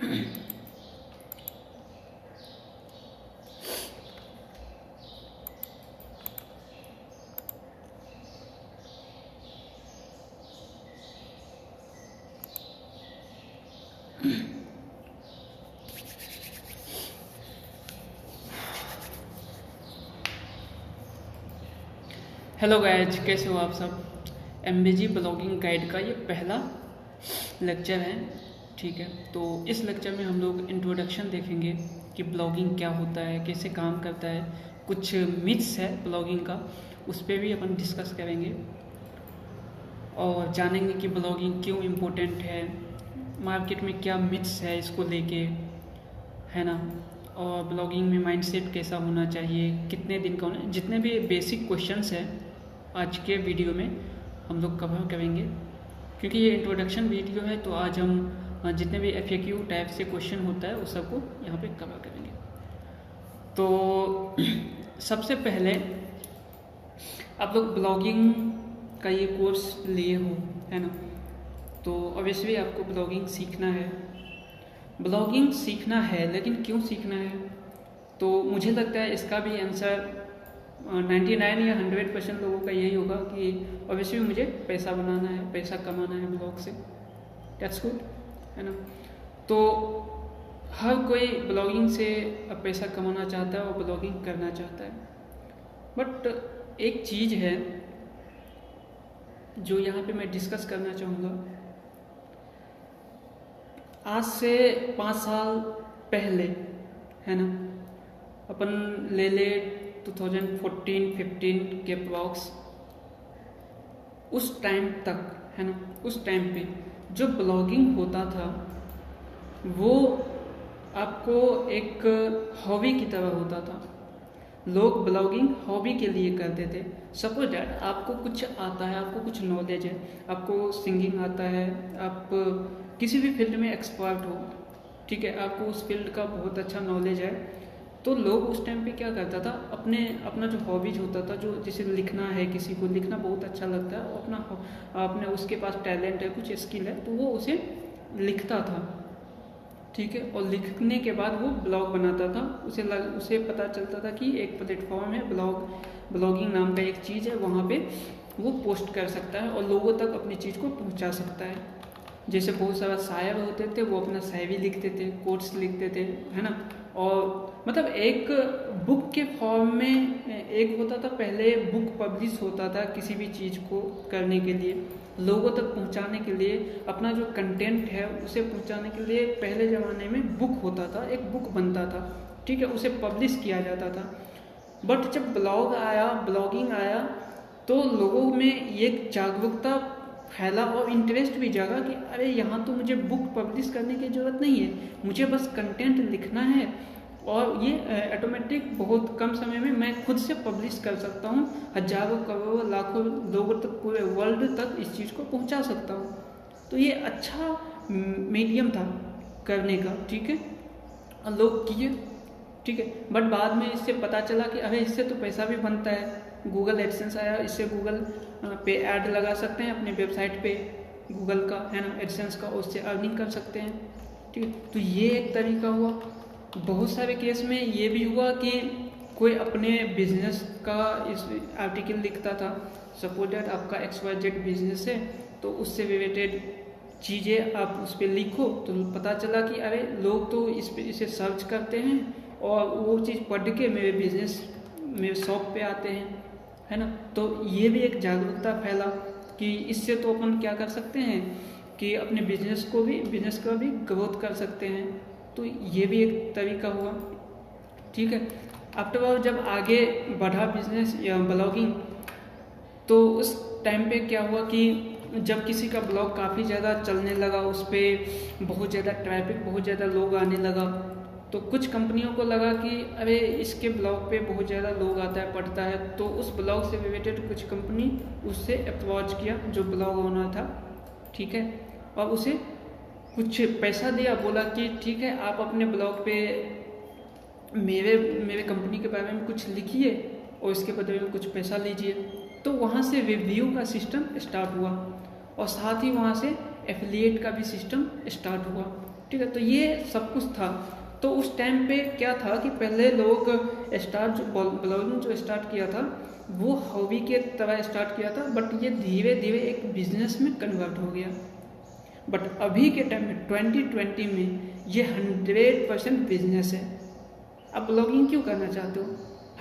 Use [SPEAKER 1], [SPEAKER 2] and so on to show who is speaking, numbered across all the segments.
[SPEAKER 1] Hello guys, कैसे हो आप सब। एमबीजी ब्लॉगिंग गाइड का ये पहला लेक्चर है। ठीक है, तो इस लेक्चर में हम लोग इंट्रोडक्शन देखेंगे कि ब्लॉगिंग क्या होता है, कैसे काम करता है, कुछ मिथ्स है ब्लॉगिंग का, उस पर भी अपन डिस्कस करेंगे और जानेंगे कि ब्लॉगिंग क्यों इम्पोर्टेंट है, मार्केट में क्या मिथ्स है इसको लेके, है ना। और ब्लॉगिंग में माइंडसेट कैसा होना चाहिए, कितने दिन का होना, जितने भी बेसिक क्वेश्चंस हैं आज के वीडियो में हम लोग कवर करेंगे। क्योंकि ये इंट्रोडक्शन वीडियो है तो आज हम जितने भी FAQ टाइप से क्वेश्चन होता है उस सबको यहाँ पे कवर करेंगे। तो सबसे पहले आप लोग ब्लॉगिंग का ये कोर्स लिए हो, है ना, तो ऑब्वियसली आपको ब्लॉगिंग सीखना है। ब्लॉगिंग सीखना है, लेकिन क्यों सीखना है, तो मुझे लगता है इसका भी आंसर 99 या 100% लोगों का यही होगा कि ऑब्वियसली मुझे पैसा बनाना है, पैसा कमाना है ब्लॉग से। दैट्स गुड, है ना। तो हर कोई ब्लॉगिंग से पैसा कमाना चाहता है और ब्लॉगिंग करना चाहता है। बट एक चीज़ है जो यहाँ पे मैं डिस्कस करना चाहूँगा। आज से 5 साल पहले, है ना, अपन ले 2014-15 के ब्लॉग्स, उस टाइम तक, है ना, उस टाइम पे जो ब्लॉगिंग होता था वो आपको एक हॉबी की तरह होता था। लोग ब्लॉगिंग हॉबी के लिए करते थे। सपोज दैट आपको कुछ आता है, आपको कुछ नॉलेज है, आपको सिंगिंग आता है, आप किसी भी फील्ड में एक्सपर्ट हो, ठीक है, आपको उस फील्ड का बहुत अच्छा नॉलेज है, तो लोग उस टाइम पे क्या करता था, अपना जो हॉबीज होता था, जो जैसे लिखना है, किसी को लिखना बहुत अच्छा लगता है, अपने उसके पास टैलेंट है, कुछ स्किल है, तो वो उसे लिखता था, ठीक है, और लिखने के बाद वो ब्लॉग बनाता था। उसे पता चलता था कि एक प्लेटफॉर्म है, ब्लॉगिंग नाम का एक चीज़ है, वहाँ पे वो पोस्ट कर सकता है और लोगों तक अपनी चीज़ को पहुँचा सकता है। जैसे बहुत सारा शायर होते थे, वो अपना शायरी लिखते थे, कोट्स लिखते थे, है ना, और मतलब एक बुक के फॉर्म में एक होता था, पहले बुक पब्लिश होता था किसी भी चीज़ को करने के लिए, लोगों तक पहुंचाने के लिए, अपना जो कंटेंट है उसे पहुंचाने के लिए पहले ज़माने में बुक होता था, एक बुक बनता था, ठीक है, उसे पब्लिश किया जाता था। बट जब ब्लॉग आया, ब्लॉगिंग आया, तो लोगों में एक जागरूकता फैला और इंटरेस्ट भी जागा कि अरे यहाँ तो मुझे बुक पब्लिश करने की ज़रूरत नहीं है, मुझे बस कंटेंट लिखना है और ये ऑटोमेटिक बहुत कम समय में मैं खुद से पब्लिश कर सकता हूँ, हजारों करोड़ों लाखों लोगों तक, पूरे वर्ल्ड तक इस चीज़ को पहुँचा सकता हूँ। तो ये अच्छा मीडियम था करने का, ठीक है, और लोग किए, ठीक है। बट बाद में इससे पता चला कि अरे इससे तो पैसा भी बनता है, गूगल एडसेंस आया, इससे गूगल पे ऐड लगा सकते हैं अपने वेबसाइट पे, गूगल का, है ना, एडसेंस का, उससे अर्निंग कर सकते हैं, ठीक है। तो ये एक तरीका हुआ। बहुत सारे केस में ये भी हुआ कि कोई अपने बिजनेस का इस आर्टिकल लिखता था, सपोज दैट आपका XYZ बिजनेस है, तो उससे रिलेटेड चीज़ें आप उस पर लिखो, तो पता चला कि अरे लोग तो इसे सर्च करते हैं और वो चीज़ पढ़ के मेरे शॉप पे आते हैं, है ना। तो ये भी एक जागरूकता फैला कि इससे तो अपन क्या कर सकते हैं कि अपने बिजनेस का भी ग्रोथ कर सकते हैं। तो ये भी एक तरीका हुआ, ठीक है। आफ्टर ऑल जब आगे बढ़ा बिजनेस या ब्लॉगिंग, तो उस टाइम पे क्या हुआ कि जब किसी का ब्लॉग काफ़ी ज़्यादा चलने लगा, उस पर बहुत ज़्यादा ट्रैफिक, बहुत ज़्यादा लोग आने लगा, तो कुछ कंपनियों को लगा कि अरे इसके ब्लॉग पे बहुत ज़्यादा लोग आता है, पढ़ता है, तो उस ब्लॉग से रिलेटेड कुछ कंपनी उससे अप्रोच किया, जो ब्लॉग ओनर था, ठीक है, और उसे कुछ पैसा दिया, बोला कि ठीक है आप अपने ब्लॉग पे मेरे कंपनी के बारे में कुछ लिखिए और इसके बदले में कुछ पैसा लीजिए। तो वहाँ से रिव्यू का सिस्टम स्टार्ट हुआ और साथ ही वहाँ से एफिलिएट का भी सिस्टम स्टार्ट हुआ। ठीक है। तो ये सब कुछ था। तो उस टाइम पे क्या था कि पहले लोग ब्लॉगिंग जो स्टार्ट किया था वो हॉबी के तरह स्टार्ट किया था, बट ये धीरे धीरे एक बिजनेस में कन्वर्ट हो गया। बट अभी के टाइम में 2020 में ये 100% बिजनेस है। आप ब्लॉगिंग क्यों करना चाहते हो?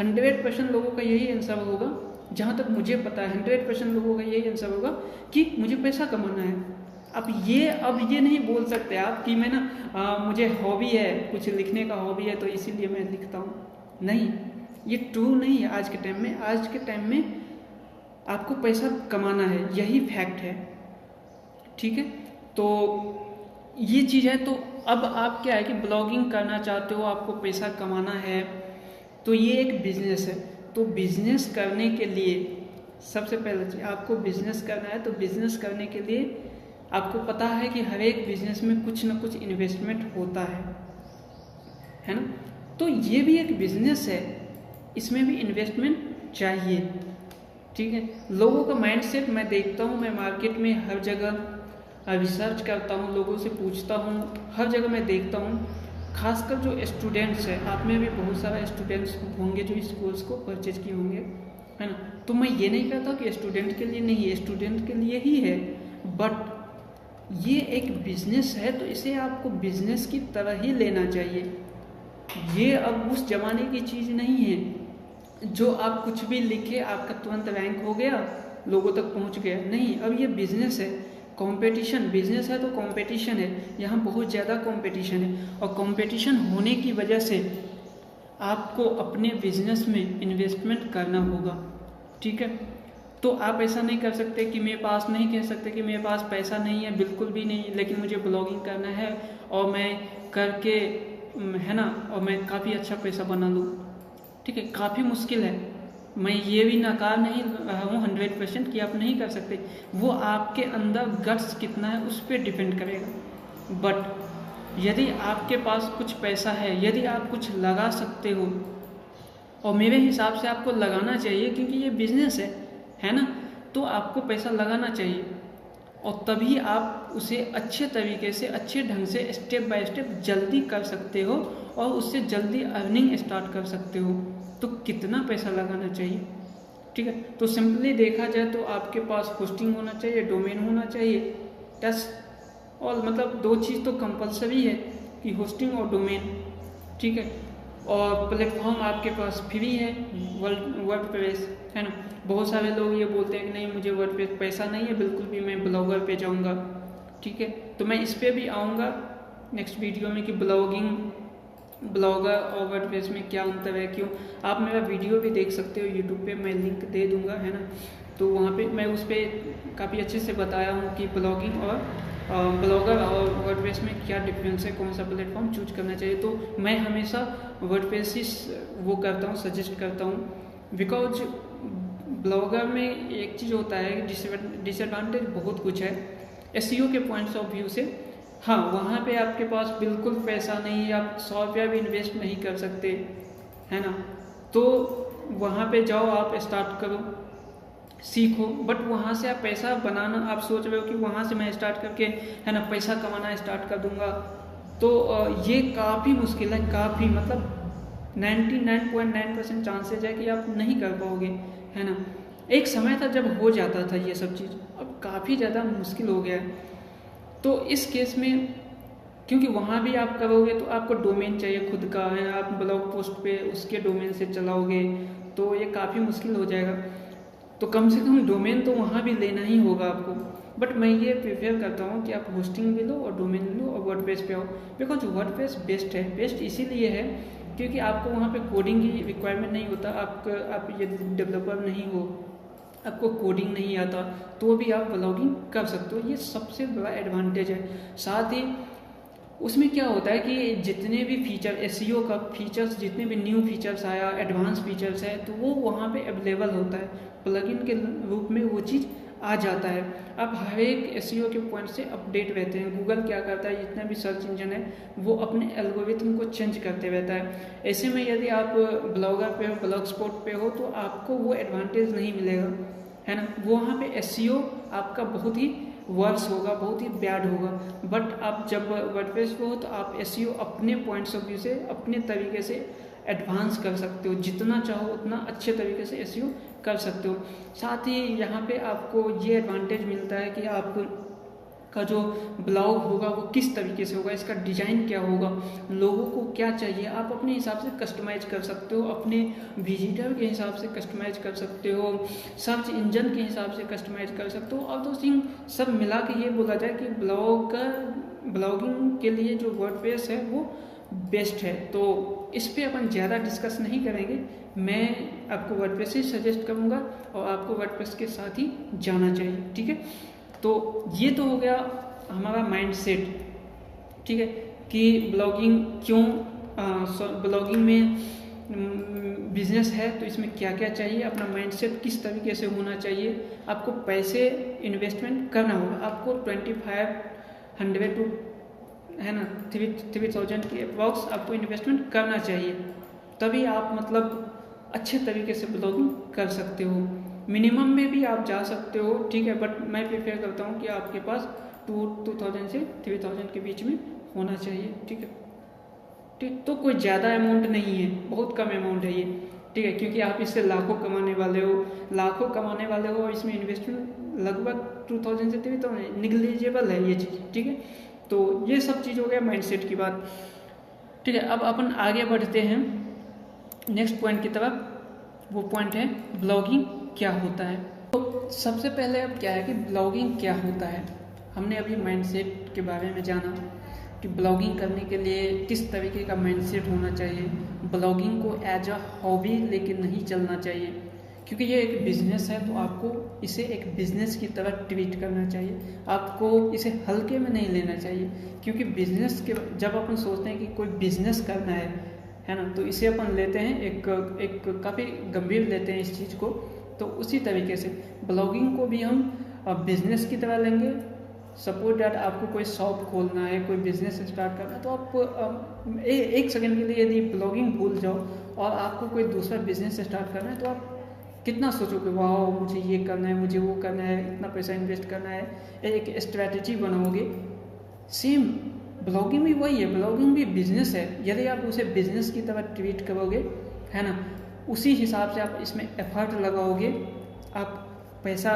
[SPEAKER 1] 100% लोगों का यही आंसर होगा, जहाँ तक मुझे पता है 100% लोगों का यही आंसर होगा कि मुझे पैसा कमाना है। अब ये नहीं बोल सकते आप कि मैं ना मुझे हॉबी है, कुछ लिखने का हॉबी है तो इसीलिए मैं लिखता हूँ। नहीं, ये ट्रू नहीं है। आज के टाइम में आपको पैसा कमाना है, यही फैक्ट है, ठीक है। तो ये चीज़ है। तो अब आप क्या है कि ब्लॉगिंग करना चाहते हो, आपको पैसा कमाना है, तो ये एक बिजनेस है। तो बिजनेस करने के लिए सबसे पहले चीज आपको बिजनेस करना है। तो बिजनेस करने के लिए आपको पता है कि हर एक बिजनेस में कुछ ना कुछ इन्वेस्टमेंट होता है ना। तो ये भी एक बिजनेस है, इसमें भी इन्वेस्टमेंट चाहिए, ठीक है। लोगों का माइंडसेट मैं देखता हूँ, मैं मार्केट में हर जगह रिसर्च करता हूँ, लोगों से पूछता हूँ, हर जगह मैं देखता हूँ, खासकर जो स्टूडेंट्स हैं, आप में भी बहुत सारा स्टूडेंट्स होंगे जो इस कोर्स को परचेज किए होंगे, है ना। तो मैं ये नहीं कहता कि स्टूडेंट के लिए नहीं है, स्टूडेंट के लिए ही है, बट ये एक बिजनेस है तो इसे आपको बिजनेस की तरह ही लेना चाहिए। ये अब उस जमाने की चीज़ नहीं है जो आप कुछ भी लिखे आपका तुरंत रैंक हो गया, लोगों तक पहुंच गया। नहीं, अब ये बिजनेस है, कंपटीशन, बिजनेस है तो कंपटीशन है, यहाँ बहुत ज़्यादा कंपटीशन है। और कंपटीशन होने की वजह से आपको अपने बिजनेस में इन्वेस्टमेंट करना होगा, ठीक है। तो आप ऐसा नहीं कर सकते कि मेरे पास, नहीं कह सकते कि मेरे पास पैसा नहीं है, बिल्कुल भी नहीं, लेकिन मुझे ब्लॉगिंग करना है और मैं करके, है ना, और मैं काफ़ी अच्छा पैसा बना लूँ, ठीक है। काफ़ी मुश्किल है। मैं ये भी नकार नहीं रहा हूँ 100% कि आप नहीं कर सकते, वो आपके अंदर गट्स कितना है उस पर डिपेंड करेगा। बट यदि आपके पास कुछ पैसा है, यदि आप कुछ लगा सकते हो, और मेरे हिसाब से आपको लगाना चाहिए क्योंकि ये बिजनेस है ना, तो आपको पैसा लगाना चाहिए और तभी आप उसे अच्छे तरीके से, अच्छे ढंग से, स्टेप बाय स्टेप जल्दी कर सकते हो और उससे जल्दी अर्निंग स्टार्ट कर सकते हो। तो कितना पैसा लगाना चाहिए, ठीक है। तो सिंपली देखा जाए तो आपके पास होस्टिंग होना चाहिए, डोमेन होना चाहिए, बस। और मतलब दो चीज़ तो कंपलसरी है कि होस्टिंग और डोमेन, ठीक है। और प्लेटफॉर्म आपके पास फ्री है, वर्डप्रेस, है ना। बहुत सारे लोग ये बोलते हैं कि नहीं मुझे वर्डप्रेस पैसा नहीं है बिल्कुल भी, मैं ब्लॉगर पे जाऊंगा, ठीक है। तो मैं इस पे भी आऊँगा नेक्स्ट वीडियो में कि ब्लॉगर और वर्डप्रेस में क्या अंतर है, क्यों। आप मेरा वीडियो भी देख सकते हो यूट्यूब पे, मैं लिंक दे दूंगा, है ना। तो वहाँ पे मैं उस पर काफ़ी अच्छे से बताया हूँ कि ब्लॉगिंग और ब्लॉगर और वर्डप्रेस में क्या डिफरेंस है, कौन सा प्लेटफॉर्म चूज करना चाहिए। तो मैं हमेशा वर्डप्रेस ही वो करता हूँ, सजेस्ट करता हूँ, बिकॉज ब्लॉगर में एक चीज़ होता है, डिसएडवांटेज बहुत कुछ है एसईओ के पॉइंट्स ऑफ व्यू से। हाँ, वहाँ पे आपके पास बिल्कुल पैसा नहीं है, आप 100 रुपया भी इन्वेस्ट नहीं कर सकते, है ना। तो वहाँ पे जाओ, आप स्टार्ट करो, सीखो, बट वहाँ से आप पैसा बनाना, आप सोच रहे हो कि वहाँ से मैं स्टार्ट करके, है ना, पैसा कमाना स्टार्ट कर दूंगा, तो ये काफ़ी मुश्किल है, काफ़ी मतलब 99.9% चांसेज है कि आप नहीं कर पाओगे, है ना। एक समय था जब हो जाता था ये सब चीज़, अब काफ़ी ज़्यादा मुश्किल हो गया है। तो इस केस में क्योंकि वहाँ भी आप करोगे तो आपको डोमेन चाहिए खुद का, है, आप ब्लॉग पोस्ट पे उसके डोमेन से चलाओगे तो ये काफ़ी मुश्किल हो जाएगा। तो कम से कम डोमेन तो वहाँ भी लेना ही होगा आपको। बट मैं ये प्रेफर करता हूँ कि आप होस्टिंग भी लो और डोमेन लो और वर्डप्रेस पे आओ, बिकॉज वर्डप्रेस बेस्ट है। बेस्ट इसीलिए है क्योंकि आपको वहाँ पे कोडिंग की रिक्वायरमेंट नहीं होता। आप यदि डेवलपर नहीं हो, आपको कोडिंग नहीं आता, तो भी आप ब्लॉगिंग कर सकते हो, ये सबसे बड़ा एडवांटेज है। साथ ही उसमें क्या होता है कि जितने भी फीचर, एसईओ का फीचर्स, जितने भी न्यू फीचर्स आया, एडवांस फीचर्स है, तो वो वहाँ पे अवेलेबल होता है, प्लगइन के रूप में वो चीज़ आ जाता है। अब हर एक एसईओ के पॉइंट से अपडेट रहते हैं। गूगल क्या करता है, जितना भी सर्च इंजन है वो अपने एल्गोरिथम को चेंज करते रहता है। ऐसे में यदि आप ब्लॉगर पे हो, ब्लॉग स्पॉट पे हो, तो आपको वो एडवांटेज नहीं मिलेगा, है ना। वो वहाँ पे एसईओ आपका बहुत ही वर्स होगा, बहुत ही बैड होगा। बट आप जब वर्डप्रेस पे हो तो आप एसईओ अपने पॉइंट्स ऑफ व्यू से, अपने तरीके से एडवांस कर सकते हो, जितना चाहो उतना अच्छे तरीके से एसईओ कर सकते हो। साथ ही यहाँ पे आपको ये एडवांटेज मिलता है कि आप का जो ब्लॉग होगा वो किस तरीके से होगा, इसका डिज़ाइन क्या होगा, लोगों को क्या चाहिए, आप अपने हिसाब से कस्टमाइज कर सकते हो, अपने विजिटर के हिसाब से कस्टमाइज कर सकते हो, सर्च इंजन के हिसाब से कस्टमाइज कर सकते हो। और दो थिंग सब मिला के ये बोला जाए कि ब्लॉगिंग के लिए जो वर्डप्रेस है वो बेस्ट है। तो इस पर अपन ज़्यादा डिस्कस नहीं करेंगे, मैं आपको वर्डप्रेस ही सजेस्ट करूँगा और आपको वर्डप्रेस के साथ ही जाना चाहिए, ठीक है। तो ये तो हो गया हमारा माइंडसेट, ठीक है, कि ब्लॉगिंग क्यों, ब्लॉगिंग में बिजनेस है तो इसमें क्या क्या चाहिए, अपना माइंडसेट किस तरीके से होना चाहिए, आपको पैसे इन्वेस्टमेंट करना होगा, आपको 2500 टू है ना 3000 के अप्रॉक्स आपको इन्वेस्टमेंट करना चाहिए, तभी आप मतलब अच्छे तरीके से ब्लॉगिंग कर सकते हो। मिनिमम में भी आप जा सकते हो, ठीक है, बट मैं प्रेफर करता हूँ कि आपके पास 2000 से 3000 के बीच में होना चाहिए, ठीक है। ठीक, तो कोई ज़्यादा अमाउंट नहीं है, बहुत कम अमाउंट है ये, ठीक है, क्योंकि आप इससे लाखों कमाने वाले हो और इसमें इन्वेस्टमेंट लगभग 2000 से 3000 निगलिजिबल है ये चीज़, ठीक है। तो ये सब चीज़ हो गया माइंडसेट की बात, ठीक है। अब अपन आगे बढ़ते हैं नेक्स्ट पॉइंट की तरफ। वो पॉइंट है ब्लॉगिंग क्या होता है। तो सबसे पहले अब क्या है कि ब्लॉगिंग क्या होता है। हमने अभी माइंडसेट के बारे में जाना कि ब्लॉगिंग करने के लिए किस तरीके का माइंडसेट होना चाहिए, ब्लॉगिंग को एज अ हॉबी लेके नहीं चलना चाहिए, क्योंकि ये एक बिजनेस है, तो आपको इसे एक बिजनेस की तरह ट्रीट करना चाहिए, आपको इसे हल्के में नहीं लेना चाहिए। क्योंकि बिजनेस के जब अपन सोचते हैं कि कोई बिजनेस करना है ना, तो इसे अपन लेते हैं एक काफ़ी गंभीर लेते हैं इस चीज़ को। तो उसी तरीके से ब्लॉगिंग को भी हम बिजनेस की तरह लेंगे। सपोज डैट आपको कोई शॉप खोलना है, कोई बिजनेस स्टार्ट करना है, तो आप एक सेकंड के लिए यदि ब्लॉगिंग भूल जाओ और आपको कोई दूसरा बिजनेस स्टार्ट करना है, तो आप कितना सोचोगे, वाह मुझे ये करना है, मुझे वो करना है, इतना पैसा इन्वेस्ट करना है, एक स्ट्रैटेजी बनाओगे। सेम ब्लॉगिंग भी वही है, ब्लॉगिंग भी बिजनेस है। यदि आप उसे बिजनेस की तरह ट्रीट करोगे, है ना, उसी हिसाब से आप इसमें एफर्ट लगाओगे, आप पैसा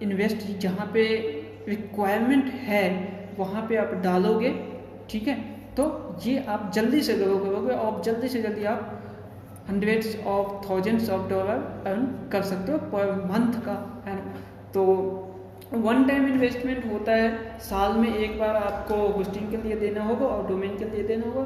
[SPEAKER 1] इन्वेस्ट जहाँ पे रिक्वायरमेंट है वहाँ पे आप डालोगे, ठीक है, तो ये आप जल्दी से ग्रो करोगे और जल्दी से जल्दी आप hundreds of thousands of dollar earn कर सकते हो पर मंथ का, है ना। तो वन टाइम इन्वेस्टमेंट होता है, साल में एक बार आपको होस्टिंग के लिए देना होगा और डोमेन के लिए देना होगा,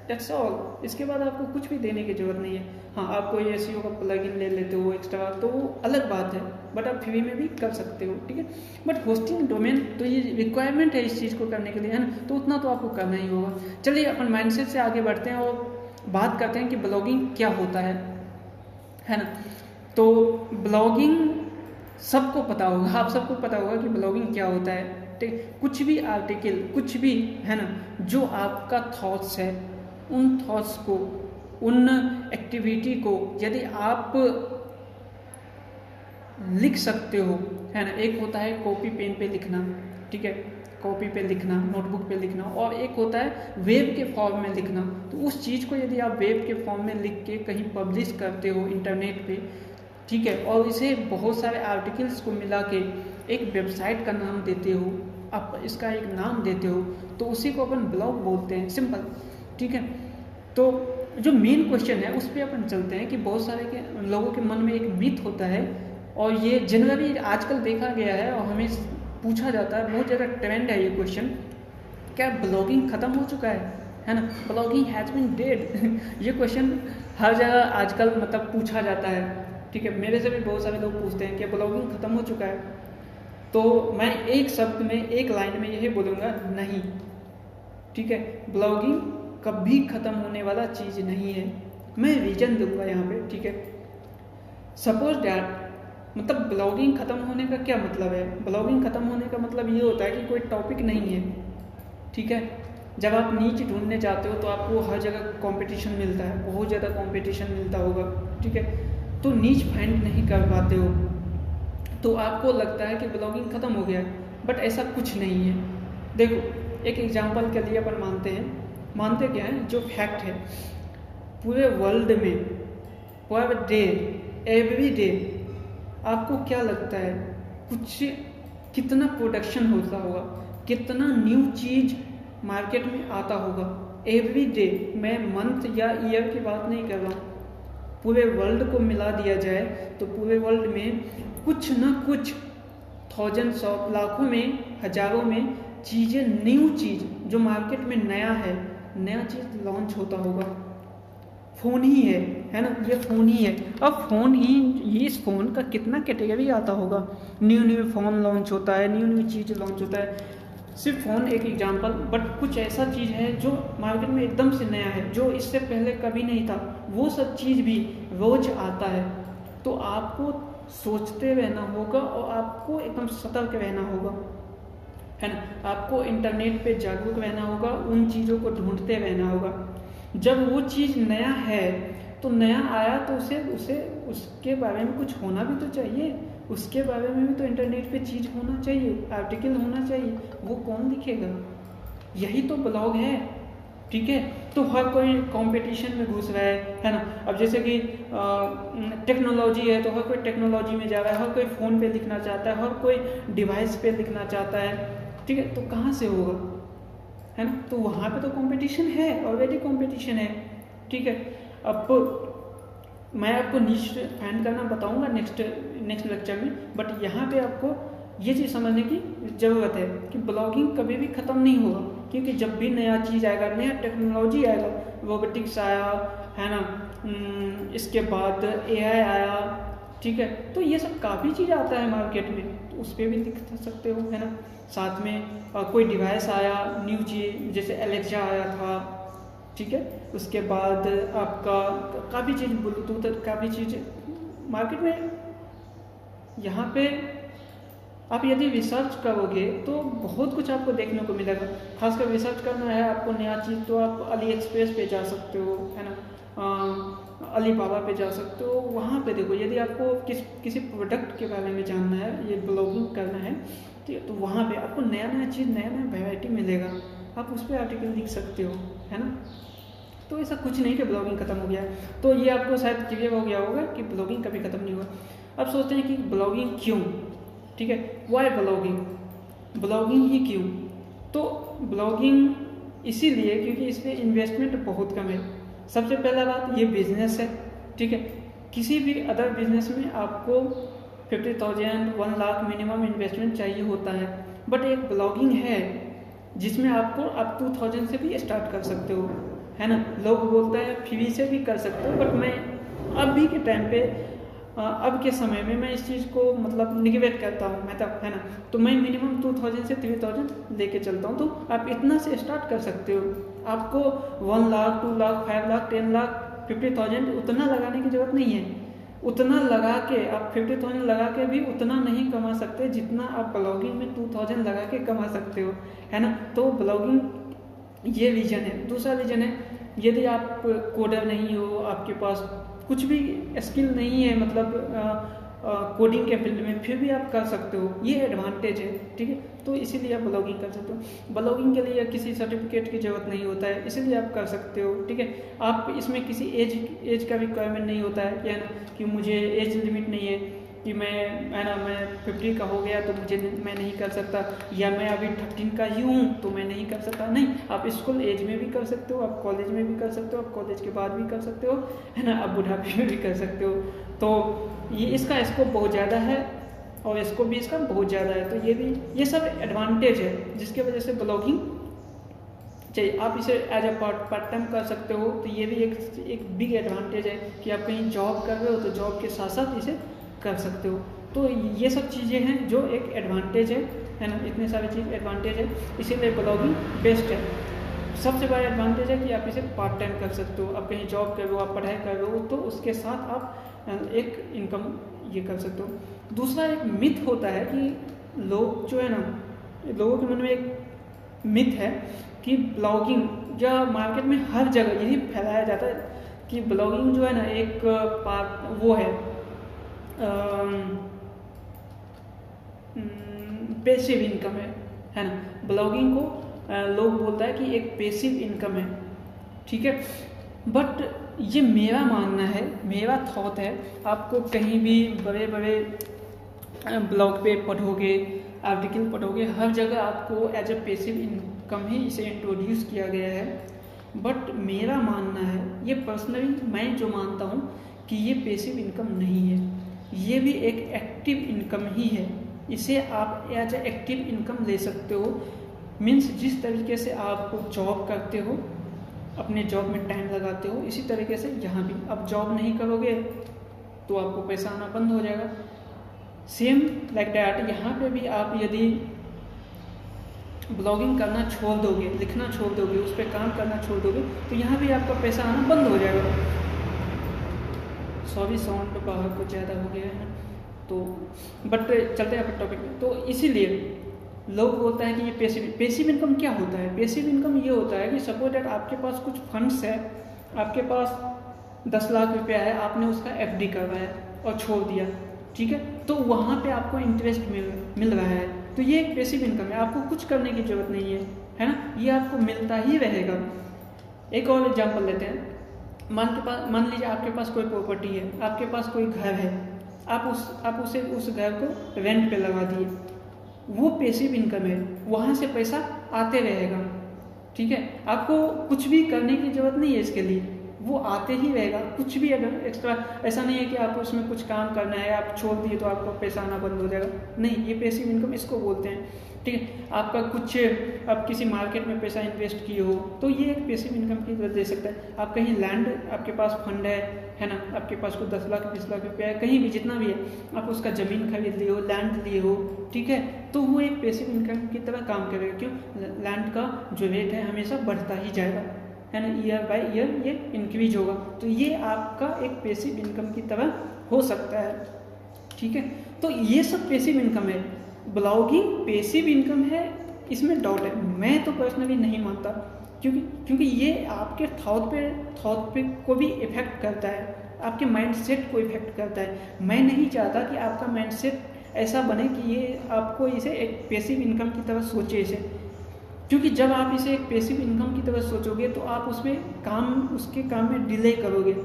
[SPEAKER 1] दैट्स ऑल। इसके बाद आपको कुछ भी देने की जरूरत नहीं है। हाँ, आप कोई एसईओ का प्लगइन ले लेते हो एक्स्ट्रा, तो वो अलग बात है, बट आप फ्री में भी कर सकते हो, ठीक है। बट होस्टिंग डोमेन तो ये रिक्वायरमेंट है इस चीज़ को करने के लिए, है ना, तो उतना तो आपको करना ही होगा। चलिए अपन माइंडसेट से आगे बढ़ते हैं और बात करते हैं कि ब्लॉगिंग क्या होता है ना। तो ब्लॉगिंग सबको पता होगा, आप सबको पता होगा कि ब्लॉगिंग क्या होता है, ठीक। कुछ भी आर्टिकल, कुछ भी, है ना, जो आपका थॉट्स है, उन थॉट्स को, उन एक्टिविटी को यदि आप लिख सकते हो, है ना। एक होता है कॉपी पेन पे लिखना, ठीक है, कॉपी पे लिखना, नोटबुक पे लिखना, और एक होता है वेब के फॉर्म में लिखना। तो उस चीज़ को यदि आप वेब के फॉर्म में लिख के कहीं पब्लिश करते हो इंटरनेट पे, ठीक है, और इसे बहुत सारे आर्टिकल्स को मिला के एक वेबसाइट का नाम देते हो, आप इसका एक नाम देते हो, तो उसी को अपन ब्लॉग बोलते हैं, सिंपल, ठीक है। तो जो मेन क्वेश्चन है उस पर अपन चलते हैं कि बहुत सारे लोगों के मन में एक मिथ होता है, और ये जनरली आजकल देखा गया है और हमें पूछा जाता है, बहुत ज़्यादा ट्रेंड है ये क्वेश्चन, क्या ब्लॉगिंग ख़त्म हो चुका है ना, ब्लॉगिंग हैज़ बीन डेड। ये क्वेश्चन हर जगह आजकल मतलब पूछा जाता है, ठीक है। मेरे से भी बहुत सारे लोग पूछते हैं कि ब्लॉगिंग ख़त्म हो चुका है, तो मैं एक शब्द में, एक लाइन में यही बोलूँगा, नहीं, ठीक है। ब्लॉगिंग कभी ख़त्म होने वाला चीज़ नहीं है। मैं रीजन दूंगा यहाँ पे, ठीक है। सपोज डैट, मतलब ब्लॉगिंग ख़त्म होने का क्या मतलब है, ब्लॉगिंग ख़त्म होने का मतलब ये होता है कि कोई टॉपिक नहीं है, ठीक है। जब आप नीच ढूंढने जाते हो तो आपको हर जगह कंपटीशन मिलता है, बहुत ज़्यादा कंपटीशन मिलता होगा, ठीक है, तो नीच फाइंड नहीं कर पाते हो, तो आपको लगता है कि ब्लॉगिंग ख़त्म हो गया है। बट ऐसा कुछ नहीं है। देखो, एक एग्जांपल के लिए अपन मानते क्या है, जो फैक्ट है, पूरे वर्ल्ड में पर डे, एवरी डे, आपको क्या लगता है कितना प्रोडक्शन होता होगा, कितना न्यू चीज मार्केट में आता होगा एवरी डे? मैं मंथ या ईयर की बात नहीं कर रहा हूँ, पूरे वर्ल्ड को मिला दिया जाए तो पूरे वर्ल्ड में कुछ ना कुछ थाउजेंड्स ऑफ, लाखों में, हजारों में चीज़ें, न्यू चीज़ जो मार्केट में नया है, नया चीज़ लॉन्च होता होगा। फ़ोन ही है ना, ये फ़ोन ही है। अब फ़ोन ही, ये इस फ़ोन का कितना कैटेगरी आता होगा, न्यू फ़ोन लॉन्च होता है, न्यू चीज़ लॉन्च होता है। सिर्फ फ़ोन एक एग्जांपल, बट कुछ ऐसा चीज़ है जो मार्केट में एकदम से नया है, जो इससे पहले कभी नहीं था, वो सब चीज़ भी रोज आता है। तो आपको सोचते रहना होगा और आपको एकदम सतर्क रहना होगा, है ना। आपको इंटरनेट पे जागरूक रहना होगा, उन चीज़ों को ढूंढते रहना होगा। जब वो चीज़ नया है तो नया आया तो उसे उसके बारे में कुछ होना भी तो चाहिए, उसके बारे में भी तो इंटरनेट पे चीज़ होना चाहिए, आर्टिकल होना चाहिए। वो कौन लिखेगा? यही तो ब्लॉग है, ठीक है। तो हर कोई कंपटीशन में घुस रहा है ना। अब जैसे कि टेक्नोलॉजी है तो हर कोई टेक्नोलॉजी में जा रहा है, हर कोई फ़ोन पे लिखना चाहता है, हर कोई डिवाइस पे लिखना चाहता है, ठीक है। तो कहाँ से होगा, है ना। तो वहाँ पे तो कंपटीशन है, ऑलरेडी कंपटीशन है, ठीक है। अब मैं आपको निश फाइंड करना बताऊंगा नेक्स्ट लेक्चर में, बट यहाँ पे आपको ये चीज़ समझने की ज़रूरत है कि ब्लॉगिंग कभी भी ख़त्म नहीं होगा, क्योंकि जब भी नया चीज़ आएगा, नया टेक्नोलॉजी आएगा, रोबोटिक्स आया, है ना, इसके बाद AI आया, ठीक है। तो ये सब काफ़ी चीज़ आता है मार्केट में, तो उस पर भी लिख सकते हो, है ना। साथ में कोई डिवाइस आया न्यू चीज़, जैसे एलेक्सा आया था, ठीक है। उसके बाद आपका काफ़ी चीज़, ब्लूटूथ, काफ़ी चीज़ मार्केट में। यहाँ पे आप यदि रिसर्च करोगे तो बहुत कुछ आपको देखने को मिलेगा। खासकर रिसर्च करना है आपको नया चीज़, तो आप अली एक्सप्रेस पे जा सकते हो, है ना, अलीबाबा पे जा सकते हो। वहाँ पे देखो, यदि आपको किसी प्रोडक्ट के बारे में जानना है, ये ब्लॉगिंग करना है, ठीक है, तो वहाँ पे आपको नया नया चीज़, नया नया वैरायटी मिलेगा, आप उस पर आर्टिकल लिख सकते हो, है ना। तो ऐसा कुछ नहीं कि ब्लॉगिंग ख़त्म हो गया है। तो ये आपको शायद क्लियर हो गया होगा कि ब्लॉगिंग कभी ख़त्म नहीं हुआ। अब सोचते हैं कि ब्लॉगिंग क्यों, ठीक है, वाई ब्लॉगिंग ही क्यों? तो ब्लॉगिंग इसीलिए क्योंकि इसमें इन्वेस्टमेंट बहुत कम है। सबसे पहला बात, ये बिजनेस है, ठीक है। किसी भी अदर बिजनेस में आपको 50,000 1 लाख मिनिमम इन्वेस्टमेंट चाहिए होता है, बट एक ब्लॉगिंग है जिसमें आप 2000 से भी स्टार्ट कर सकते हो, है ना। लोग बोलते हैं फ्री से भी कर सकते हो, बट मैं अभी के टाइम पे, अब के समय में मैं इस चीज़ को मतलब निगेट करता हूँ, मतलब, है ना। तो मैं मिनिमम 2000 से 3000 लेके चलता हूँ। तो आप इतना से स्टार्ट कर सकते हो। आपको 1 लाख 2 लाख 5 लाख 10 लाख 50,000 उतना लगाने की जरूरत नहीं है। उतना लगा के आप 50,000 लगा के भी उतना नहीं कमा सकते जितना आप ब्लॉगिंग में 2000 लगा के कमा सकते हो, है ना। तो ब्लॉगिंग ये रीजन है। दूसरा रीजन है, यदि आप कोडर नहीं हो, आपके पास कुछ भी स्किल नहीं है, मतलब कोडिंग के फील्ड में, फिर भी आप कर सकते हो, ये एडवांटेज है, ठीक है। तो इसीलिए आप ब्लॉगिंग कर सकते हो। ब्लॉगिंग के लिए किसी सर्टिफिकेट की जरूरत नहीं होता है, इसीलिए आप कर सकते हो, ठीक है। आप इसमें किसी एज का रिक्वायरमेंट नहीं होता है, क्या है ना, कि मुझे एज लिमिट नहीं है कि मैं, है ना, मैं 50 का हो गया तो मैं नहीं कर सकता, या मैं अभी 13 का ही हूँ तो मैं नहीं कर सकता। नहीं, आप स्कूल एज में भी कर सकते हो, आप कॉलेज में भी कर सकते हो, आप कॉलेज के बाद भी कर सकते हो, है ना, आप बुढ़ापे में भी कर सकते हो। तो ये इसका स्कोप बहुत ज़्यादा है और स्कोप भी इसका बहुत ज़्यादा है। तो ये सब एडवांटेज है जिसकी वजह से ब्लॉगिंग चाहिए। आप इसे एज ए पार्ट टाइम कर सकते हो, तो ये भी एक बिग एडवांटेज है कि आप कहीं जॉब कर रहे हो तो जॉब के साथ साथ इसे कर सकते हो। तो ये सब चीज़ें हैं जो एक एडवांटेज है ना, इतने सारी चीज़ एडवांटेज है, इसीलिए ब्लॉगिंग बेस्ट है। सबसे बड़ा एडवांटेज है कि आप इसे पार्ट टाइम कर सकते हो। आप कहीं जॉब कर रहे हो, आप पढ़ाई कर रहे हो, तो उसके साथ आप एक इनकम ये कर सकते हो। दूसरा एक मिथ होता है कि लोग जो है ना, लोगों के मन में एक मिथ है कि ब्लॉगिंग या मार्केट में हर जगह यही फैलाया जाता है कि ब्लॉगिंग जो है ना एक वो है पैसिव इनकम है ना। ब्लॉगिंग को लोग बोलता है कि एक पैसिव इनकम है, ठीक है। बट ये मेरा मानना है, मेरा थॉट है। आपको कहीं भी बड़े बड़े ब्लॉग पे पढ़ोगे, आर्टिकल पढ़ोगे, हर जगह आपको एज अ पैसिव इनकम ही इसे इंट्रोड्यूस किया गया है। बट मेरा मानना है, ये पर्सनली मैं जो मानता हूँ कि ये पैसिव इनकम नहीं है, ये भी एक एक्टिव इनकम ही है। इसे आप एज अ एक्टिव इनकम ले सकते हो। मीन्स जिस तरीके से आप जॉब करते हो, अपने जॉब में टाइम लगाते हो, इसी तरीके से यहाँ भी आप जॉब नहीं करोगे तो आपको पैसा आना बंद हो जाएगा। सेम लाइक दैट यहाँ पे भी आप यदि ब्लॉगिंग करना छोड़ दोगे, लिखना छोड़ दोगे, उस पर काम करना छोड़ दोगे, तो यहाँ भी आपका पैसा आना बंद हो जाएगा। सॉरी साउंड बाहर कुछ ज़्यादा हो गया है तो, बट चलते हैं अपने टॉपिक में। तो इसीलिए लोग बोलते हैं कि ये पैसिव इनकम क्या होता है। पैसिव इनकम ये होता है कि सपोज दैट आपके पास कुछ फंड्स है, आपके पास 10 लाख रुपया है, आपने उसका FD करवाया और छोड़ दिया, ठीक है, तो वहाँ पे आपको इंटरेस्ट मिल रहा है, तो ये एक पैसिव इनकम है। आपको कुछ करने की जरूरत नहीं है ना, ये आपको मिलता ही रहेगा। एक और एग्जांपल लेते हैं। मान लीजिए आपके पास कोई प्रॉपर्टी है, आपके पास कोई घर है, आप उस घर को रेंट पे लगा दिए, वो पैसिव इनकम है, वहाँ से पैसा आते रहेगा, ठीक है। आपको कुछ भी करने की जरूरत नहीं है इसके लिए, वो आते ही रहेगा। कुछ भी अगर एक्स्ट्रा, ऐसा नहीं है कि आपको उसमें कुछ काम करना है, आप छोड़ दिए तो आपको पैसा आना बंद हो जाएगा, नहीं, ये पैसिव इनकम इसको बोलते हैं, ठीक है। आपका कुछ, आप किसी मार्केट में पैसा इन्वेस्ट किए हो तो ये एक पैसिव इनकम की तरह दे सकता है। आप कहीं लैंड, आपके पास फंड है ना, आपके पास कोई 10 लाख 20 लाख रुपया है, कहीं भी जितना भी है, आप उसका ज़मीन खरीद लिए हो, लैंड लिए हो, ठीक है, तो वो एक पैसिव इनकम की तरह काम करेगा। क्यों? लैंड का जो रेट है हमेशा बढ़ता ही जाएगा, है ना, ईयर बाय ईयर ये इंक्रीज होगा, तो ये आपका एक पैसिव इनकम की तरह हो सकता है, ठीक है। तो ये सब पैसिव इनकम है। ब्लॉगिंग पैसिव इनकम है, इसमें डाउट है। मैं तो पर्सनली नहीं मानता, क्योंकि ये आपके थॉट पे को भी इफेक्ट करता है, आपके माइंडसेट को इफेक्ट करता है। मैं नहीं चाहता कि आपका माइंडसेट ऐसा बने कि ये आपको इसे एक पैसिव इनकम की तरह सोचे इसे, क्योंकि जब आप इसे एक पैसिव इनकम की तरह सोचोगे तो आप उसके काम में डिले करोगे,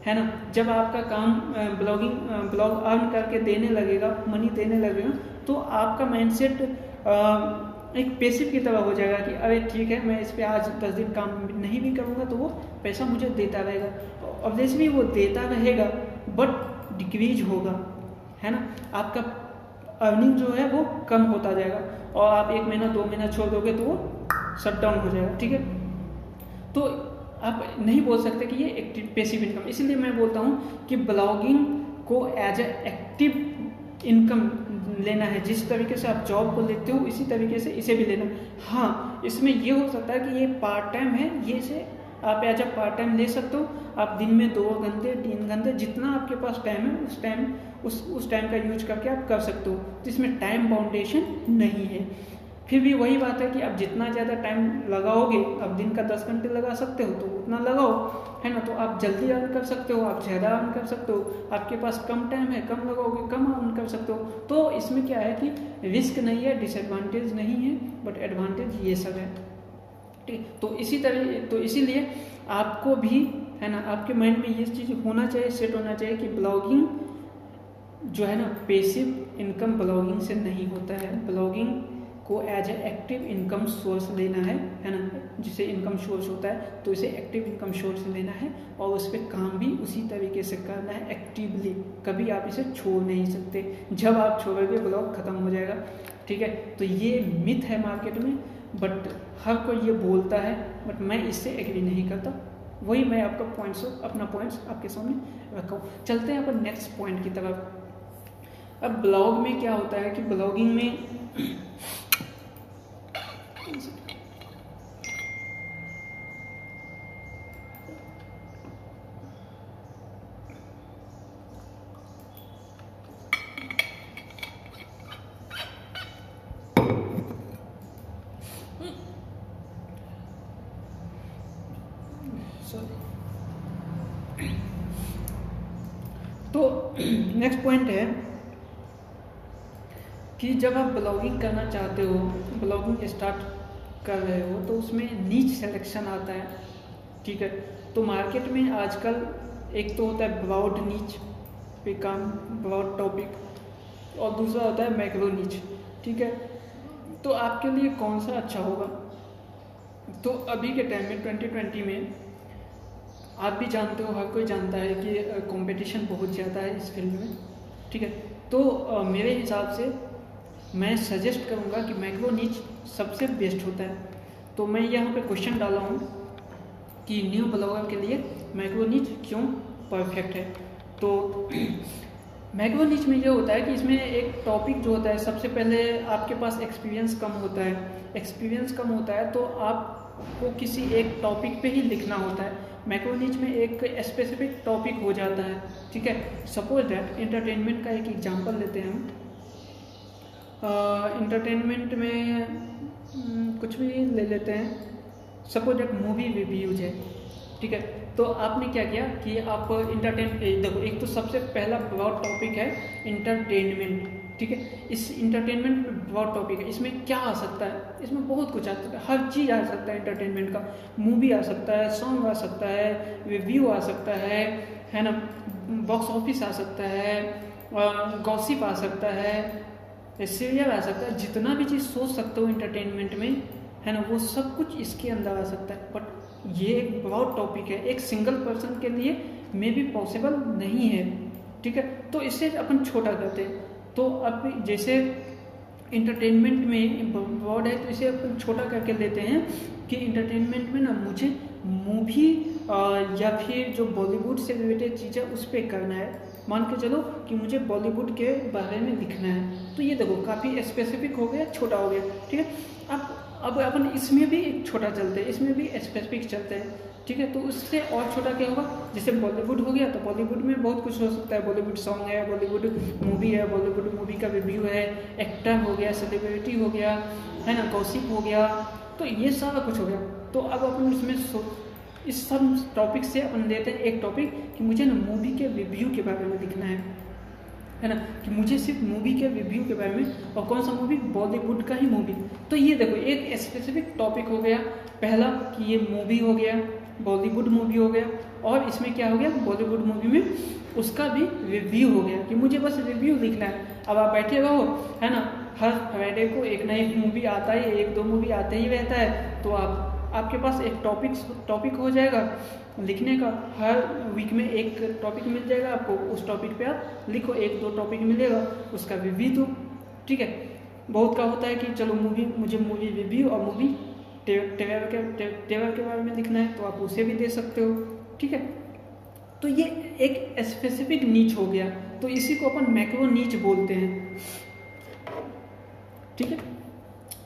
[SPEAKER 1] है ना। जब आपका काम ब्लॉग अर्न करके देने लगेगा, मनी देने लगेगा, तो आपका माइंडसेट एक पैसिव की तरह हो जाएगा कि अरे ठीक है, मैं इस पे आज 10 दिन काम नहीं भी करूँगा तो वो पैसा मुझे देता रहेगा। ऑब्वियसली वो देता रहेगा बट डिक्रीज होगा, है ना। आपका अर्निंग जो है वो कम होता जाएगा और आप 1 महीना 2 महीना छोड़ दोगे तो वो शट डाउन हो जाएगा, ठीक है। तो आप नहीं बोल सकते कि ये एक्टिव पैसिव इनकम। इसीलिए मैं बोलता हूँ कि ब्लॉगिंग को एज ए एक्टिव इनकम लेना है। जिस तरीके से आप जॉब को लेते हो इसी तरीके से इसे भी लेना। हाँ, इसमें ये हो सकता है कि ये पार्ट टाइम है, ये से आप एज अ पार्ट टाइम ले सकते हो। आप दिन में 2 घंटे 3 घंटे जितना आपके पास टाइम है उस टाइम का यूज करके आप कर सकते हो, तो इसमें टाइम बाउंडेशन नहीं है। फिर भी वही बात है कि आप जितना ज़्यादा टाइम लगाओगे, आप दिन का 10 घंटे लगा सकते हो तो उतना लगाओ, है ना, तो आप जल्दी अर्न कर सकते हो, आप ज़्यादा अर्न कर सकते हो। आपके पास कम टाइम है, कम लगाओगे, कम अर्न कर सकते हो। तो इसमें क्या है कि रिस्क नहीं है, डिसएडवांटेज नहीं है, बट एडवांटेज ये सब है, ठीक। तो इसीलिए आपको भी, है ना, आपके माइंड में ये चीज़ होना चाहिए, सेट होना चाहिए कि ब्लॉगिंग जो है ना, पैसिव इनकम ब्लॉगिंग से नहीं होता है। ब्लॉगिंग को as a active income source लेना है ना, जिसे इनकम सोर्स होता है तो इसे एक्टिव इनकम सोर्स लेना है और उस पर काम भी उसी तरीके से करना है एक्टिवली। कभी आप इसे छोड़ नहीं सकते, जब आप छोड़ोगे ब्लॉग खत्म हो जाएगा, ठीक है। तो ये मिथ है मार्केट में, बट हर कोई ये बोलता है, बट मैं इससे एग्री नहीं करता। वही मैं आपका अपना पॉइंट्स आपके सामने रखा हूँ। चलते हैं अपन नेक्स्ट पॉइंट की तरफ। अब ब्लॉग में क्या होता है कि ब्लॉगिंग में तो नेक्स्ट पॉइंट है कि जब आप ब्लॉगिंग करना चाहते हो, ब्लॉगिंग स्टार्ट कर रहे हो, तो उसमें नीच सिलेक्शन आता है, ठीक है। तो मार्केट में आजकल एक तो होता है ब्रॉड नीच पे काम, ब्रॉड टॉपिक, और दूसरा होता है मैक्रो नीच, ठीक है। तो आपके लिए कौन सा अच्छा होगा? तो अभी के टाइम में 2020 में आप भी जानते हो, हर कोई जानता है कि कंपटीशन बहुत ज़्यादा है इस फील्ड में, ठीक है। तो मेरे हिसाब से मैं सजेस्ट करूँगा कि मैक्रो नीच सबसे बेस्ट होता है। तो मैं यहाँ पे क्वेश्चन डाला हूँ कि न्यू ब्लॉगर के लिए मैक्रो नीच क्यों परफेक्ट है। तो मैक्रो नीच में ये होता है कि इसमें एक टॉपिक जो होता है, सबसे पहले आपके पास एक्सपीरियंस कम होता है, एक्सपीरियंस कम होता है तो आपको किसी एक टॉपिक पे ही लिखना होता है। मैक्रो नीच में एक स्पेसिफिक टॉपिक हो जाता है, ठीक है। सपोज दैट एंटरटेनमेंट का एक एग्जांपल लेते हैं हम। एंटरटेनमेंट में कुछ भी ले लेते हैं, सपोज दैट मूवी रिव्यूज है, ठीक है। तो आपने क्या किया कि आप देखो, एक तो सबसे पहला ब्रॉड टॉपिक है इंटरटेनमेंट, ठीक है। इस इंटरटेनमेंट ब्रॉड टॉपिक है, इसमें क्या आ सकता है? इसमें बहुत कुछ आ सकता है, हर चीज़ आ सकता है इंटरटेनमेंट का। मूवी आ सकता है, सॉन्ग आ सकता है, रिव्यू आ सकता है ना, बॉक्स ऑफिस आ सकता है, गॉसिप आ सकता है, सीरियल आ सकता है। जितना भी चीज़ सोच सकते हो इंटरटेनमेंट में, है ना, वो सब कुछ इसके अंदर आ सकता है। बट ये एक ब्रॉड टॉपिक है, एक सिंगल पर्सन के लिए मे भी पॉसिबल नहीं है, ठीक है। तो इससे अपन छोटा करते हैं। तो अब जैसे इंटरटेनमेंट में ब्रॉड है, तो इसे अपन छोटा करके लेते हैं कि इंटरटेनमेंट में ना मुझे मूवी या फिर जो बॉलीवुड से रिलेटेड चीज़ें उस पर करना है। मान के चलो कि मुझे बॉलीवुड के बारे में लिखना है, तो ये देखो काफ़ी स्पेसिफिक हो गया, छोटा हो गया, ठीक है। अब अपन इसमें भी छोटा चलते हैं, इसमें भी स्पेसिफिक चलते हैं, ठीक है। तो उससे और छोटा क्या होगा, जैसे बॉलीवुड हो गया तो बॉलीवुड में बहुत कुछ हो सकता है। बॉलीवुड सॉन्ग है, बॉलीवुड मूवी है, बॉलीवुड मूवी का रिव्यू है, एक्टर हो गया, सेलिब्रिटी हो गया, है ना, गॉसिप हो गया, तो ये सारा कुछ हो गया। तो अब अपन इसमें इस सब टॉपिक से अपन लेते हैं एक टॉपिक कि मुझे ना मूवी के रिव्यू के बारे में लिखना है ना, कि मुझे सिर्फ मूवी के रिव्यू के बारे में, और कौन सा मूवी, बॉलीवुड का ही मूवी। तो ये देखो एक स्पेसिफिक टॉपिक हो गया पहला कि ये मूवी हो गया, बॉलीवुड मूवी हो गया, और इसमें क्या हो गया, बॉलीवुड मूवी में उसका भी रिव्यू हो गया कि मुझे बस रिव्यू लिखना है। अब आप बैठे रहो, है ना, हर फ्राइडे को एक नई मूवी आता है, एक दो मूवी आते ही रहता है, तो आपके पास एक टॉपिक हो जाएगा लिखने का। हर वीक में एक टॉपिक मिल जाएगा आपको, उस टॉपिक पे आप लिखो, एक दो टॉपिक मिलेगा, उसका रिव्यू दो, ठीक है। बहुत का होता है कि चलो मुझे मूवी रिव्यू और मूवी ट्रेलर के बारे में लिखना है, तो आप उसे भी दे सकते हो, ठीक है। तो ये एक स्पेसिफिक नीच हो गया, तो इसी को अपन मैक्रो नीच बोलते हैं, ठीक है।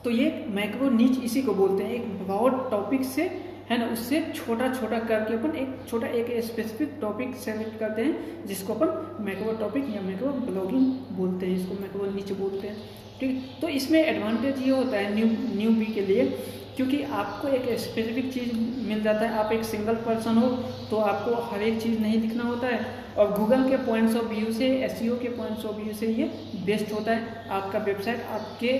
[SPEAKER 1] तो ये मैक्रो नीच इसी को बोलते हैं, एक ब्रॉड टॉपिक से, है ना, उससे छोटा छोटा करके अपन एक स्पेसिफिक टॉपिक सेलेक्ट करते हैं, जिसको अपन मैक्रो टॉपिक या मैक्रो ब्लॉगिंग बोलते हैं, इसको मैक्रो नीच बोलते हैं, ठीक है। तो इसमें एडवांटेज ये होता है न्यूबी के लिए, क्योंकि आपको एक स्पेसिफिक चीज़ मिल जाता है। आप एक सिंगल पर्सन हो तो आपको हर एक चीज़ नहीं लिखना होता है, और गूगल के पॉइंट्स ऑफ व्यू से, एसईओ के पॉइंट्स ऑफ व्यू से ये बेस्ट होता है। आपका वेबसाइट आपके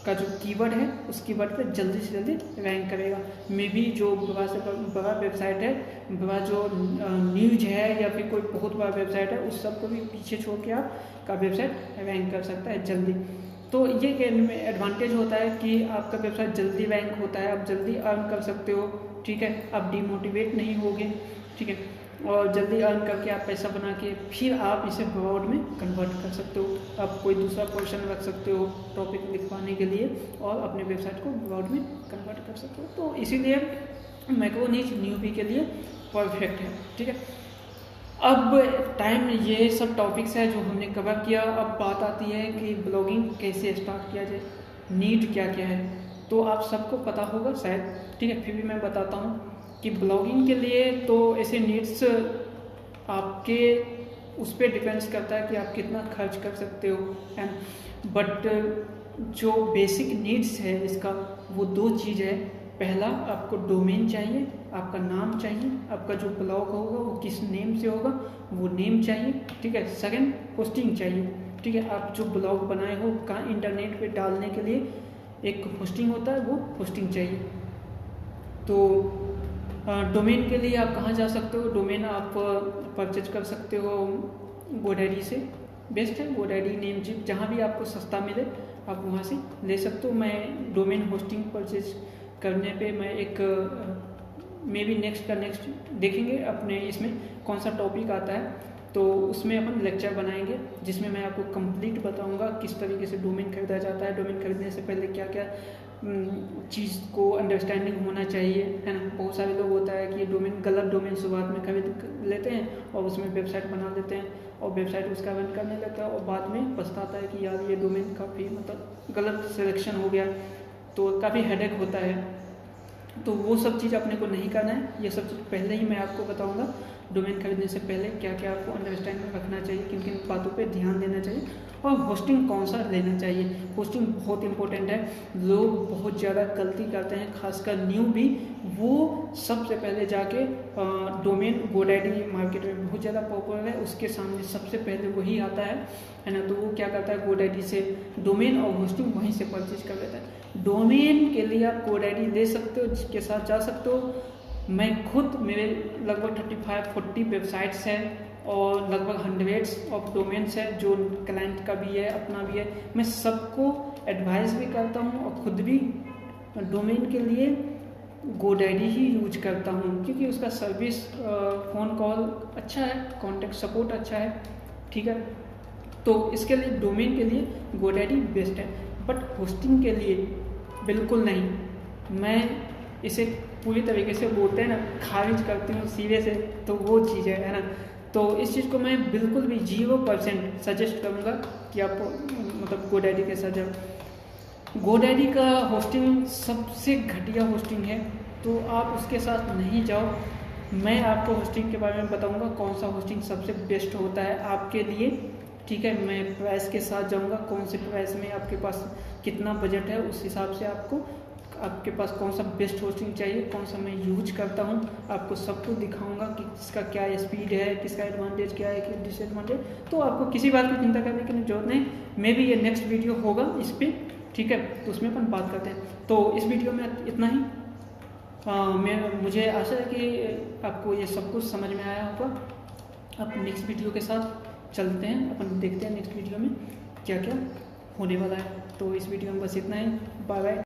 [SPEAKER 1] का जो कीवर्ड है उस कीवर्ड पे जल्दी से जल्दी रैंक करेगा। मे बी जो बड़ा से बड़ा वेबसाइट है, बड़ा जो न्यूज है या फिर कोई बहुत बड़ा वेबसाइट है, उस सब को भी पीछे छोड़ के आपका वेबसाइट रैंक कर सकता है जल्दी। तो ये एडवांटेज होता है कि आपका वेबसाइट जल्दी रैंक होता है, आप जल्दी अर्न कर सकते हो, ठीक है। आप डिमोटिवेट नहीं होगे, ठीक है, और जल्दी अर्न करके आप पैसा बना के फिर आप इसे ब्रॉड में कन्वर्ट कर सकते हो। आप कोई दूसरा पोर्शन रख सकते हो टॉपिक लिखवाने के लिए, और अपने वेबसाइट को ब्रॉड में कन्वर्ट कर सकते हो। तो इसीलिए मैक्रो नीच न्यूबी के लिए परफेक्ट है, ठीक है। अब टाइम ये सब टॉपिक्स है जो हमने कवर किया। अब बात आती है कि ब्लॉगिंग कैसे स्टार्ट किया जाए, नीड क्या क्या है। तो आप सबको पता होगा शायद, ठीक है, फिर भी मैं बताता हूँ कि ब्लॉगिंग के लिए तो ऐसे नीड्स आपके उस पर डिपेंड्स करता है कि आप कितना खर्च कर सकते हो, है ना। बट जो बेसिक नीड्स है इसका, वो दो चीज़ है। पहला, आपको डोमेन चाहिए, आपका नाम चाहिए, आपका जो ब्लॉग होगा वो किस नेम से होगा वो नेम चाहिए, ठीक है। सेकंड, होस्टिंग चाहिए, ठीक है, आप जो ब्लॉग बनाए हो का इंटरनेट पे डालने के लिए एक होस्टिंग होता है, वो होस्टिंग चाहिए। तो डोमेन के लिए आप कहाँ जा सकते हो? डोमेन आप परचेज कर सकते हो GoDaddy से, बेस्ट है GoDaddy, नेमजिप, जहाँ भी आपको सस्ता मिले आप वहाँ से ले सकते हो। मैं डोमेन होस्टिंग परचेज करने पे मैं एक मे बी नेक्स्ट देखेंगे अपने इसमें कौन सा टॉपिक आता है, तो उसमें अपन लेक्चर बनाएंगे जिसमें मैं आपको कंप्लीट बताऊंगा किस तरीके से डोमेन खरीदा जाता है, डोमेन खरीदने से पहले क्या क्या चीज़ को अंडरस्टैंडिंग होना चाहिए, है ना। बहुत सारे लोग होता है कि डोमेन गलत डोमेन शुरुआत में खरीद लेते हैं और उसमें वेबसाइट बना देते हैं और वेबसाइट उसका रन करने लगता है और बाद में पछताता है कि यार ये डोमेन काफ़ी मतलब गलत सिलेक्शन हो गया, तो काफ़ी हेडेक होता है। तो वो सब चीज़ अपने को नहीं करना है, ये सब चीज़ पहले ही मैं आपको बताऊंगा। डोमेन खरीदने से पहले क्या क्या आपको अंडरस्टैंडिंग रखना चाहिए, किन किन बातों पे ध्यान देना चाहिए और होस्टिंग कौन सा लेना चाहिए। होस्टिंग बहुत इंपॉर्टेंट है, लोग बहुत ज़्यादा गलती करते हैं, खासकर न्यू भी। वो सबसे पहले जाके डोमेन GoDaddy मार्केट में बहुत ज़्यादा पॉपुलर है, उसके सामने सबसे पहले वही आता है ना। तो वो क्या करता है, GoDaddy से डोमेन और होस्टिंग वहीं से परचेज कर लेता है। डोमेन के लिए आप GoDaddy ले सकते हो, जिसके साथ जा सकते हो। मैं खुद, मेरे लगभग 35-40 वेबसाइट्स हैं और लगभग हंड्रेड्स ऑफ डोमेन्स है, जो क्लाइंट का भी है अपना भी है। मैं सबको एडवाइस भी करता हूँ और खुद भी डोमेन के लिए GoDaddy ही यूज करता हूँ, क्योंकि उसका सर्विस, फ़ोन कॉल अच्छा है, कॉन्टेक्ट सपोर्ट अच्छा है, ठीक है। तो इसके लिए डोमेन के लिए GoDaddy बेस्ट है, बट होस्टिंग के लिए बिल्कुल नहीं। मैं इसे पूरी तरीके से बोलते हैं ना, खारिज करती हूँ सीधे से, तो वो चीज़ है ना। तो इस चीज़ को मैं बिल्कुल भी 0% सजेस्ट करूँगा कि आप मतलब GoDaddy के साथ जाओ। GoDaddy का होस्टिंग सबसे घटिया होस्टिंग है, तो आप उसके साथ नहीं जाओ। मैं आपको होस्टिंग के बारे में बताऊँगा कौन सा होस्टिंग सबसे बेस्ट होता है आपके लिए, ठीक है। मैं प्राइस के साथ जाऊँगा, कौन से प्राइस में आपके पास कितना बजट है, उस हिसाब से आपके पास कौन सा बेस्ट होस्टिंग चाहिए, कौन सा मैं यूज करता हूँ, आपको सब कुछ दिखाऊंगा कि किसका क्या स्पीड है, किसका एडवांटेज क्या है, किस डिसएडवांटेज। तो आपको किसी बात की चिंता करने की जरूरत नहीं। मे भी ये नेक्स्ट वीडियो होगा इस पर, ठीक है, तो उसमें अपन बात करते हैं। तो इस वीडियो में इतना ही। मुझे आशा है कि आपको ये सब कुछ समझ में आया होगा। अब नेक्स्ट वीडियो के साथ चलते हैं, अपन देखते हैं नेक्स्ट वीडियो में क्या क्या होने वाला है। तो इस वीडियो में बस इतना ही, बाय बाय।